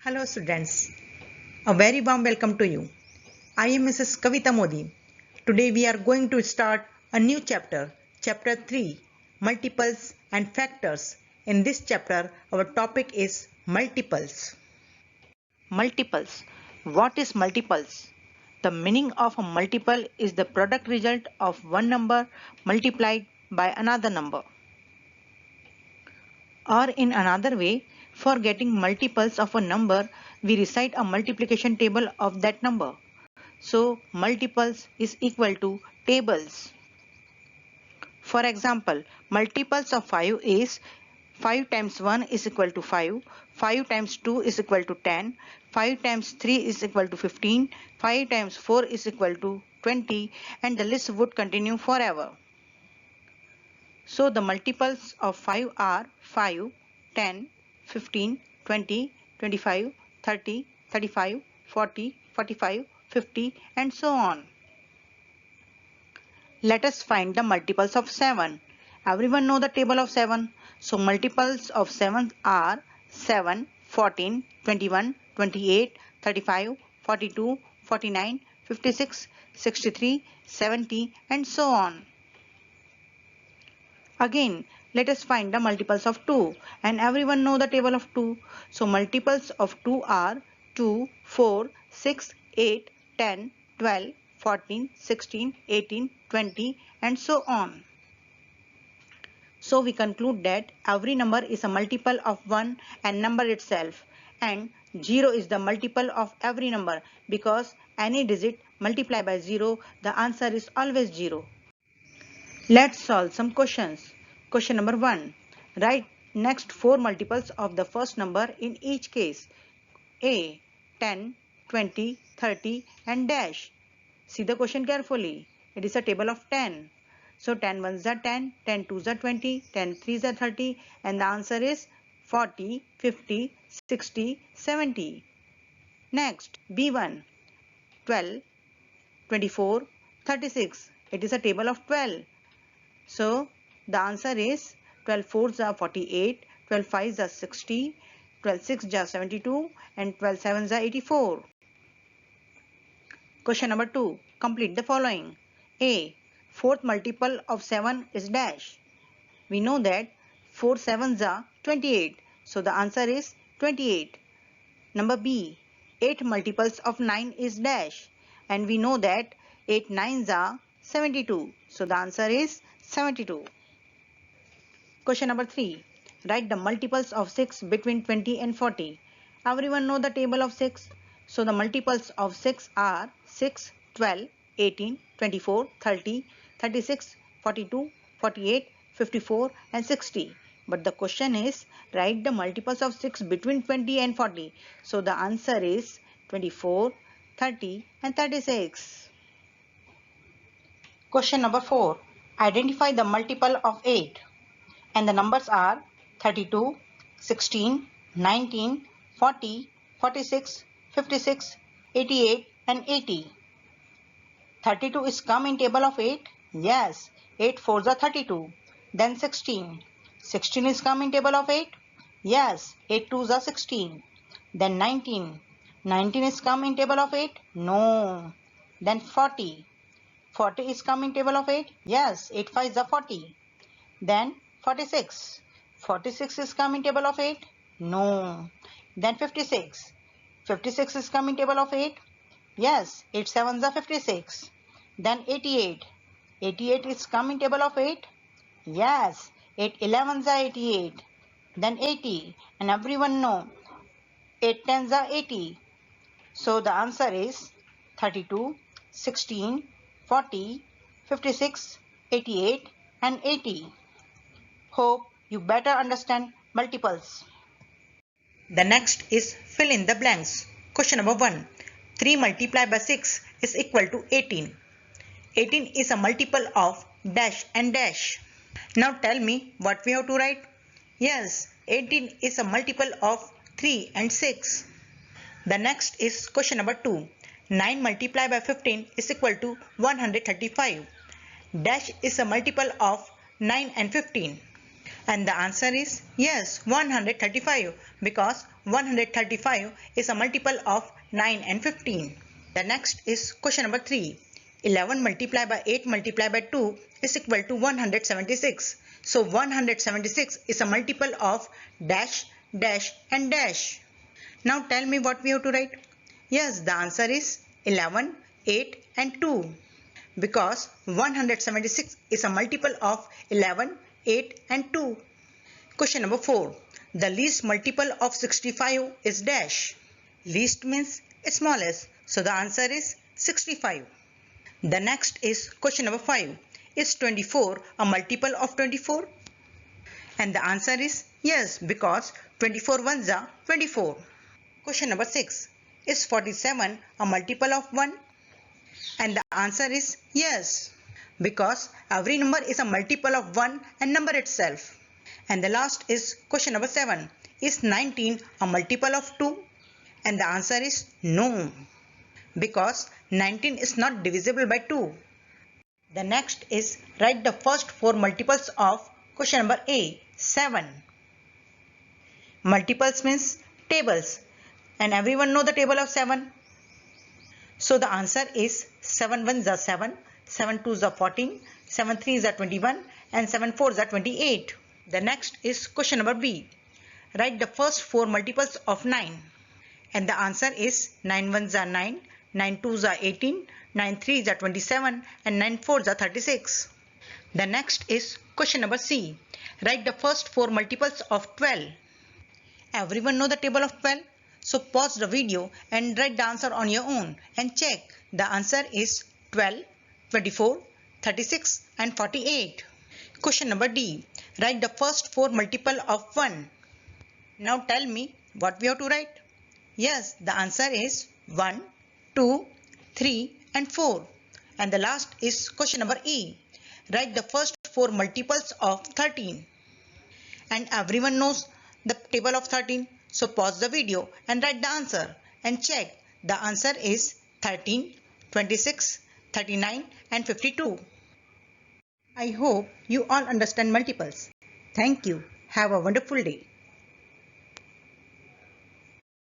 Hello students, a very warm welcome to you. I am Mrs. Kavita Modi. Today we are going to start a new chapter, chapter 3, multiples and factors. In this chapter, our topic is multiples. Multiples. What is multiples? The meaning of a multiple is the product result of one number multiplied by another number. Or in another way, for getting multiples of a number, we recite a multiplication table of that number. So multiples is equal to tables. For example, multiples of 5 is 5 times 1 is equal to 5, 5 times 2 is equal to 10, 5 times 3 is equal to 15, 5 times 4 is equal to 20, and the list would continue forever. So the multiples of 5 are 5, 10, 15, 20, 25, 30, 35, 40, 45, 50, and so on. Let us find the multiples of 7. Everyone know the table of 7. So multiples of 7 are 7, 14, 21, 28, 35, 42, 49, 56, 63, 70, and so on. Again, let us find the multiples of 2, and everyone know the table of 2. So multiples of 2 are 2, 4, 6, 8, 10, 12, 14, 16, 18, 20, and so on. So we conclude that every number is a multiple of 1 and number itself, and 0 is the multiple of every number because any digit multiplied by 0, the answer is always 0. Let's solve some questions. Question number 1. Write next 4 multiples of the first number in each case. A. 10, 20, 30 and dash. See the question carefully. It is a table of 10. So 10 ones are 10, 10 twos are 20, 10 threes are 30, and the answer is 40, 50, 60, 70. Next, B1. 12, 24, 36. It is a table of 12. So the answer is 12 fours are 48, 12 fives are 60, 12 sixes are 72, and 12 sevens are 84. Question number 2. Complete the following. A. Fourth multiple of 7 is dash. We know that 4 sevens are 28. So the answer is 28. Number B. 8 multiples of 9 is dash. And we know that 8 nines are 72. So the answer is 72. Question number 3. Write the multiples of 6 between 20 and 40. Everyone know the table of 6. So the multiples of 6 are 6, 12, 18, 24, 30, 36, 42, 48, 54 and 60. But the question is write the multiples of 6 between 20 and 40. So the answer is 24, 30 and 36. Question number 4. Identify the multiple of 8. And the numbers are 32, 16, 19, 40, 46, 56, 88 and 80. 32 is come in table of 8? Yes, 8 fours are 32. Then 16. 16 is come in table of 8? Yes, 8 twos are 16. Then 19. 19 is come in table of 8? No. Then 40. 40 is come in table of 8? Yes, 8 fives are 40. Then 46. 46 is come in table of 8? No. Then 56. 56 is come in table of 8? Yes, 8 sevens are 56. Then 88. 88 is come in table of 8? Yes, 8 11s are 88. Then 80. And everyone know 8 10s are 80. So the answer is 32, 16, 40, 56, 88 and 80. Hope you better understand multiples. The next is fill in the blanks. Question number 1. 3 multiplied by 6 is equal to 18. 18 is a multiple of dash and dash. Now tell me what we have to write. Yes, 18 is a multiple of 3 and 6. The next is question number 2. 9 multiplied by 15 is equal to 135. Dash is a multiple of 9 and 15. And the answer is yes, 135 because 135 is a multiple of 9 and 15. The next is question number 3. 11 multiplied by 8 multiplied by 2 is equal to 176. So 176 is a multiple of dash, dash and dash. Now tell me what we have to write. Yes, the answer is 11, 8 and 2. Because 176 is a multiple of 11, 8 and 2. Question number 4. The least multiple of 65 is dash. Least means smallest. So the answer is 65. The next is question number 5. Is 24 a multiple of 24? And the answer is yes, because 24 ones are 24. Question number 6. Is 47 a multiple of 1? And the answer is yes, because every number is a multiple of 1 and number itself. And the last is question number 7. Is 19 a multiple of 2? And the answer is no, because 19 is not divisible by 2. The next is write the first 4 multiples of question number A, 7. Multiples means tables, and everyone know the table of 7. So the answer is 7 ones are 7, 7 twos are 14, 7 threes are 21 and 7 fours are 28. The next is question number B. Write the first 4 multiples of 9. And the answer is 9 ones are 9, 9 twos are 18, 9 threes are 27 and 9 fours are 36. The next is question number C. Write the first 4 multiples of 12. Everyone know the table of 12? So pause the video and write the answer on your own and check. The answer is 12, 24, 36 and 48. Question number D. Write the first 4 multiple of 1. Now tell me what we have to write. Yes, the answer is 1, 2, 3 and 4. And the last is question number E. Write the first 4 multiples of 13. And everyone knows the table of 13. So pause the video and write the answer and check. The answer is 13, 26, 39 and 52. I hope you all understand multiples. Thank you. Have a wonderful day.